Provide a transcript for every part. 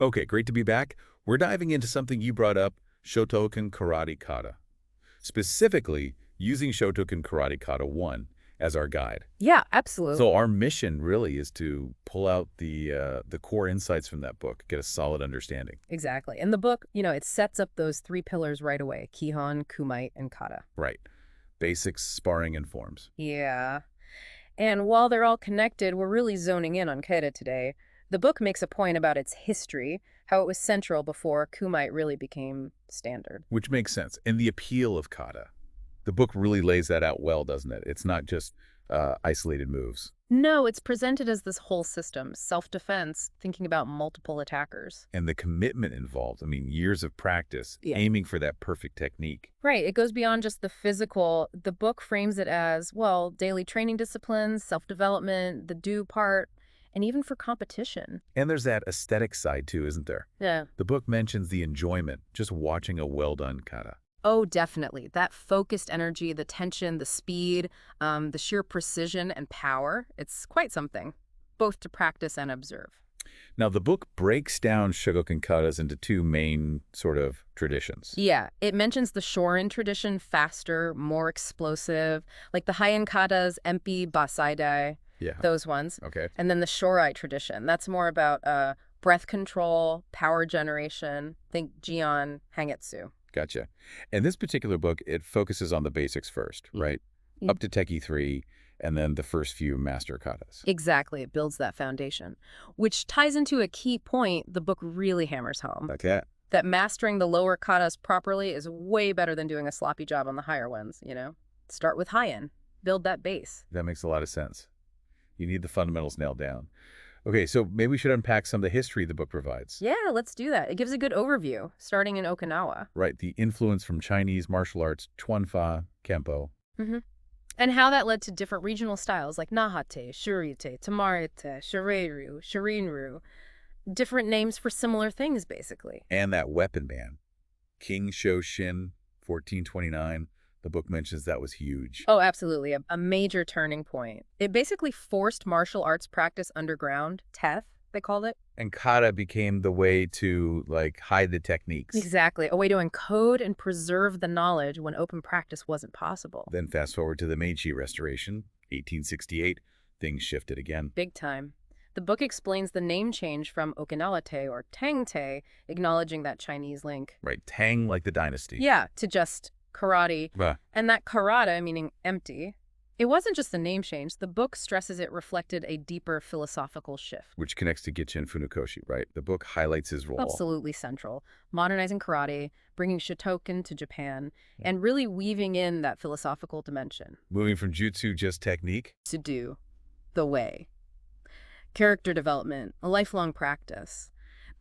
Okay, great to be back. We're diving into something you brought up, Shotokan Karate Kata. Specifically, using Shotokan Karate Kata 1 as our guide. Yeah, absolutely. So our mission really is to pull out the core insights from that book, get a solid understanding. Exactly. And the book, it sets up those three pillars right away: Kihon, Kumite, and Kata. Right. Basics, sparring, and forms. Yeah. And while they're all connected, we're really zoning in on Kata today. The book makes a point about its history, how it was central before Kumite really became standard. Which makes sense. And the appeal of kata. The book really lays that out well, doesn't it? It's not just isolated moves. No, it's presented as this whole system, self-defense, thinking about multiple attackers. And the commitment involved, I mean, years of practice, Yeah. aiming for that perfect technique. Right. It goes beyond just the physical. The book frames it as, well, daily training disciplines, self-development, the do part, and even for competition. And there's that aesthetic side too, isn't there? Yeah. The book mentions the enjoyment, just watching a well-done kata. Oh, definitely. That focused energy, the tension, the speed, the sheer precision and power, it's quite something, both to practice and observe. Now, the book breaks down Shotokan katas into two main sort of traditions. Yeah, it mentions the Shorin tradition, faster, more explosive, like the Heian Katas, Empi, Basaidai, Yeah. those ones. Okay. And then the Shorai tradition, that's more about breath control, power generation, think Jian, Hangetsu. Gotcha. And this particular book, it focuses on the basics first, right? Mm. Up to Tekki 3, and then the first few master katas. Exactly, it builds that foundation, which ties into a key point the book really hammers home. Like that. That mastering the lower katas properly is way better than doing a sloppy job on the higher ones. Start with Heian, build that base. That makes a lot of sense. You need the fundamentals nailed down. Okay, so maybe we should unpack some of the history the book provides. Yeah, let's do that. It gives a good overview, starting in Okinawa. Right, the influence from Chinese martial arts, Chuanfa, Kempo. Hmm. And how that led to different regional styles like Nahate, Shurite, Tamarite, Shireiru, Shirinru. Different names for similar things, basically. And that weapon ban. King Shoshin, 1429. The book mentions that was huge. Oh, absolutely. A major turning point. It basically forced martial arts practice underground, TETH, they called it. And kata became the way to, like, hide the techniques. Exactly. A way to encode and preserve the knowledge when open practice wasn't possible. Then fast forward to the Meiji Restoration, 1868, things shifted again. Big time. The book explains the name change from Okinawa-te or Tang-te, acknowledging that Chinese link. Right, Tang like the dynasty. Yeah, to just karate. Bah. And that karata, meaning empty, it wasn't just a name change. The book stresses it reflected a deeper philosophical shift. Which connects to Gichin Funakoshi, right? The book highlights his role. Absolutely central. Modernizing karate, bringing Shotokan to Japan, and really weaving in that philosophical dimension. Moving from jutsu, just technique. To do the way. Character development, a lifelong practice.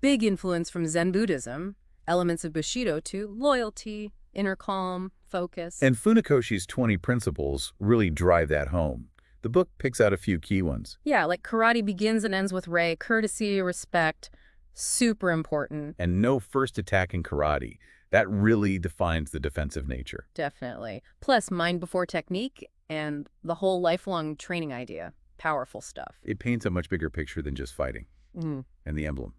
Big influence from Zen Buddhism, elements of Bushido too, loyalty, inner calm, focus. And Funakoshi's 20 principles really drive that home. The book picks out a few key ones. Yeah, like karate begins and ends with rei, courtesy, respect, super important. And no first attack in karate. That really defines the defensive nature. Definitely. Plus, mind before technique and the whole lifelong training idea. Powerful stuff. It paints a much bigger picture than just fighting. Mm. And the emblem.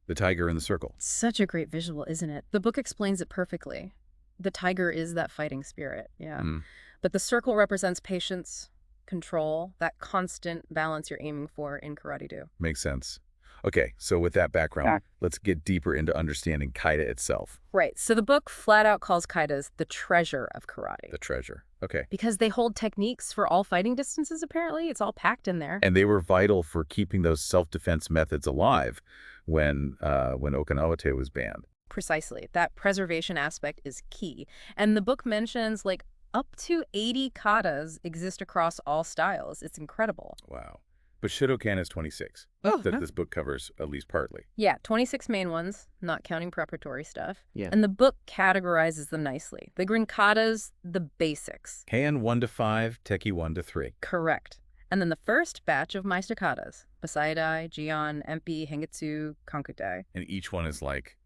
The tiger in the circle. Such a great visual, isn't it? The book explains it perfectly. The tiger is that fighting spirit, yeah. But the circle represents patience, control, that constant balance you're aiming for in karate-do. Makes sense. Okay, so with that background, let's get deeper into understanding kaita itself. Right, so the book flat out calls kaitas the treasure of karate. The treasure. Okay. Because they hold techniques for all fighting distances, apparently. It's all packed in there. And they were vital for keeping those self-defense methods alive when Okinawa-te was banned. Precisely. That preservation aspect is key. And the book mentions like up to 80 katas exist across all styles. It's incredible. Wow. But Shotokan is 26. That this book covers at least partly. Yeah, 26 main ones, not counting preparatory stuff. Yeah. And the book categorizes them nicely. The Grinkatas, the basics. Heian 1 to 5, Tekki 1 to 3. Correct. And then the first batch of Meister Katas, Basaidai, Jian, Empi, Hengetsu, Kankudai. And each one is like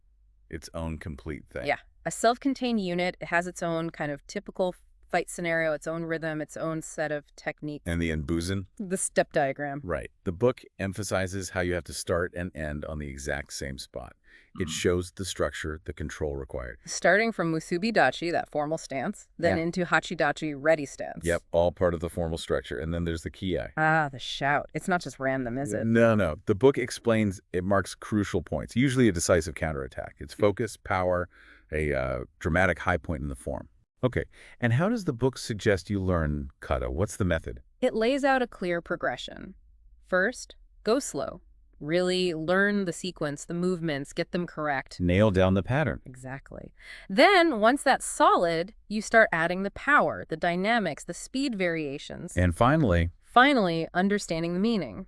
its own complete thing. Yeah, a self-contained unit. It has its own kind of typical fight scenario, its own rhythm, its own set of techniques. And the Enbuzen? The step diagram. Right. The book emphasizes how you have to start and end on the exact same spot. It shows the structure, the control required. Starting from Musubi Dachi, that formal stance, then into Hachidachi, ready stance. Yep, all part of the formal structure. And then there's the kiai. Ah, the shout. It's not just random, is it? No. The book explains it marks crucial points, usually a decisive counterattack. It's focus, power, a dramatic high point in the form. Okay, and how does the book suggest you learn kata? What's the method? It lays out a clear progression. First, go slow. Really learn the sequence, the movements, get them correct. Nail down the pattern. Exactly. Then, once that's solid, you start adding the power, the dynamics, the speed variations. And finally, understanding the meaning.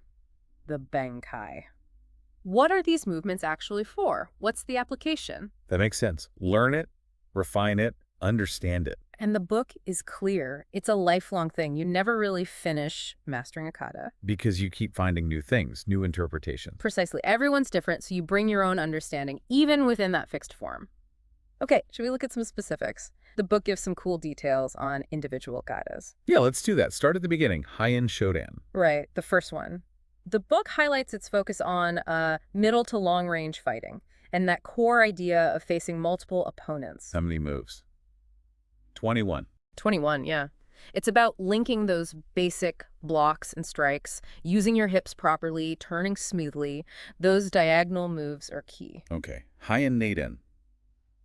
The Bunkai. What are these movements actually for? What's the application? that makes sense. Learn it, refine it, understand it. And the book is clear. It's a lifelong thing. You never really finish mastering a kata. Because you keep finding new things, new interpretations. Precisely. Everyone's different, so you bring your own understanding, even within that fixed form. Okay, should we look at some specifics? The book gives some cool details on individual katas. Yeah, let's do that. Start at the beginning. Heian Shodan. Right, the first one. The book highlights its focus on middle to long-range fighting and that core idea of facing multiple opponents. How many moves? 21. 21, yeah. It's about linking those basic blocks and strikes, using your hips properly, turning smoothly. Those diagonal moves are key. Okay. Heian Naden.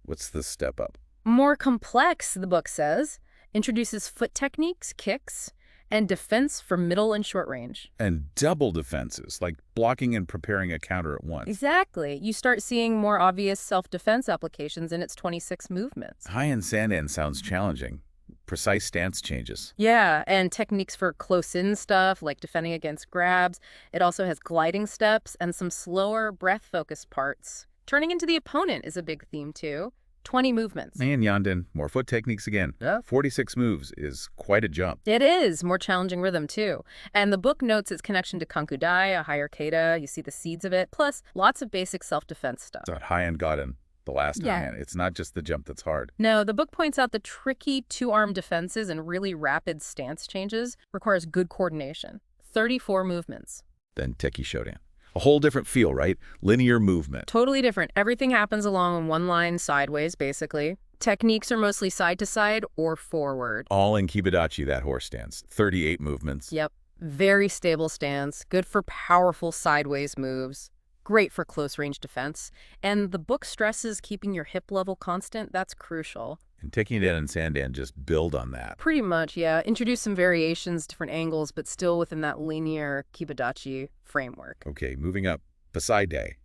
What's the step up? More complex, the book says. Introduces foot techniques, kicks, and defense for middle and short range. And double defenses, like blocking and preparing a counter at once. Exactly. You start seeing more obvious self-defense applications in its 26 movements. Heian Sandan sounds challenging. Precise stance changes. Yeah, and techniques for close-in stuff, like defending against grabs. It also has gliding steps and some slower, breath-focused parts. Turning into the opponent is a big theme, too. 20 movements. And Yanden, more foot techniques again. 46 moves is quite a jump. It is. More challenging rhythm, too. And the book notes its connection to Kankudai, a higher kata. You see the seeds of it. Plus, lots of basic self-defense stuff. It's Heian Godan, the last Heian. It's not just the jump that's hard. No, the book points out the tricky two-arm defenses and really rapid stance changes requires good coordination. 34 movements. Then Tekki Shodan. A whole different feel, right? Linear movement. Totally different. Everything happens along one line sideways, basically. Techniques are mostly side to side or forward. All in Kibidachi, that horse stance. 38 movements. Yep. Very stable stance. Good for powerful sideways moves. Great for close-range defense. And the book stresses keeping your hip level constant. That's crucial. And Tekki and Sandan just build on that. Pretty much, yeah. Introduce some variations, different angles, but still within that linear Kibidachi framework. Okay, moving up. Poseidon.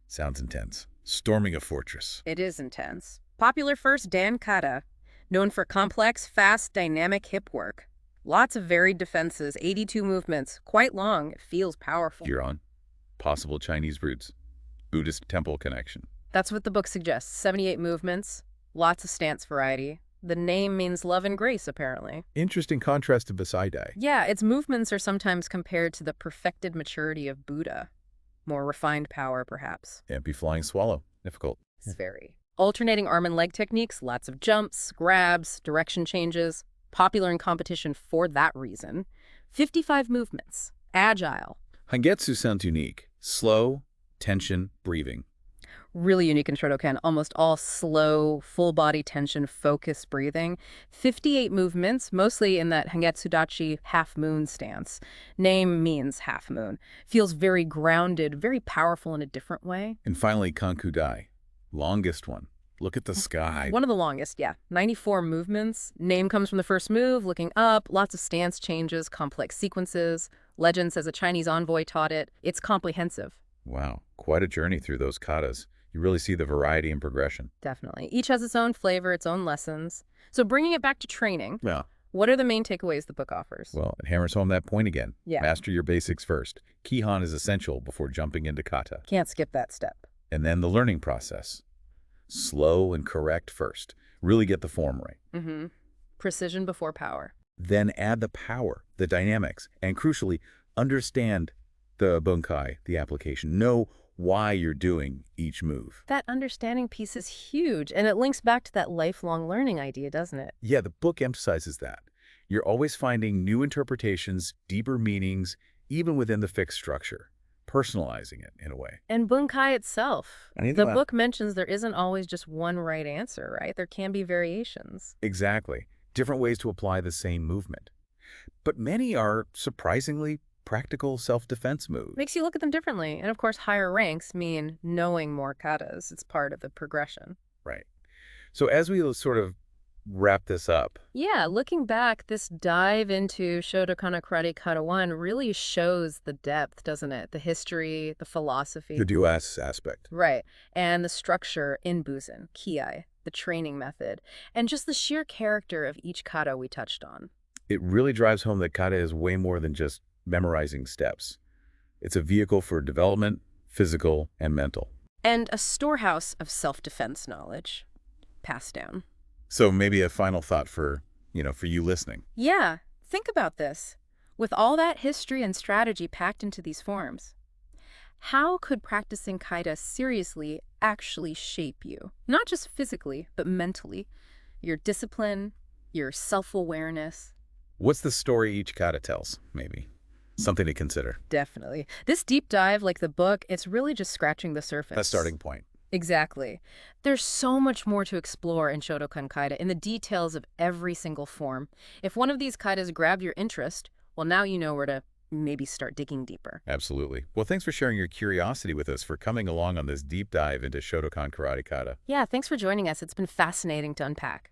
Sounds intense. Storming a fortress. It is intense. Popular first Dan Kata, known for complex, fast, dynamic hip work. Lots of varied defenses, 82 movements, quite long. It feels powerful. You're on. Possible Chinese roots. Buddhist temple connection. That's what the book suggests. 78 movements, lots of stance variety. The name means love and grace, apparently. Interesting contrast to Poseidon. Yeah, its movements are sometimes compared to the perfected maturity of Buddha. More refined power, perhaps. Empty flying swallow. Difficult. It's very. Alternating arm and leg techniques, lots of jumps, grabs, direction changes. Popular in competition for that reason. 55 movements. Agile. Hangetsu sounds unique. Slow, tension, breathing. Really unique in Shotokan, almost all slow, full-body tension, focused breathing. 58 movements, mostly in that Hangetsudachi half-moon stance. Name means half-moon. Feels very grounded, very powerful in a different way. And finally, Kankudai. Longest one. Look at the sky. One of the longest, yeah. 94 movements. Name comes from the first move, looking up, lots of stance changes, complex sequences. Legend says a Chinese envoy taught it. It's comprehensive. Wow, quite a journey through those katas. You really see the variety and progression. Definitely. Each has its own flavor, its own lessons. So bringing it back to training, Yeah. what are the main takeaways the book offers? Well, it hammers home that point again. Yeah. Master your basics first. Kihan is essential before jumping into kata. Can't skip that step. And then the learning process. Slow and correct first. Really get the form right. Precision before power. Then add the power, the dynamics, and crucially, understand the bunkai, the application. Know why you're doing each move. That understanding piece is huge, and it links back to that lifelong learning idea, doesn't it? Yeah, the book emphasizes that. You're always finding new interpretations, deeper meanings, even within the fixed structure, personalizing it in a way. And Bunkai itself. And The book mentions there isn't always just one right answer, right? There can be variations. Exactly. Different ways to apply the same movement. But many are surprisingly practical self-defense moves. Makes you look at them differently. And of course, higher ranks mean knowing more katas. It's part of the progression. Right. So as we sort of wrap this up. Yeah, looking back, this dive into Shotokan Karate Kata 1 really shows the depth, doesn't it? The history, the philosophy. The duas aspect. Right. And the structure in Buzen, Kiai, the training method, and just the sheer character of each kata we touched on. It really drives home that kata is way more than just memorizing steps. It's a vehicle for development, physical and mental. And a storehouse of self-defense knowledge passed down. So maybe a final thought for you listening. Yeah, think about this. With all that history and strategy packed into these forms, how could practicing kaita seriously actually shape you? Not just physically, but mentally. Your discipline, your self-awareness. What's the story each kata tells, maybe? Something to consider. Definitely. This deep dive, like the book, it's really just scratching the surface. A starting point. Exactly. There's so much more to explore in Shotokan Kaita, in the details of every single form. If one of these kaitas grabbed your interest, well, now you know where to maybe start digging deeper. Absolutely. Well, thanks for sharing your curiosity with us, for coming along on this deep dive into Shotokan Karate Kata. Yeah, thanks for joining us. It's been fascinating to unpack.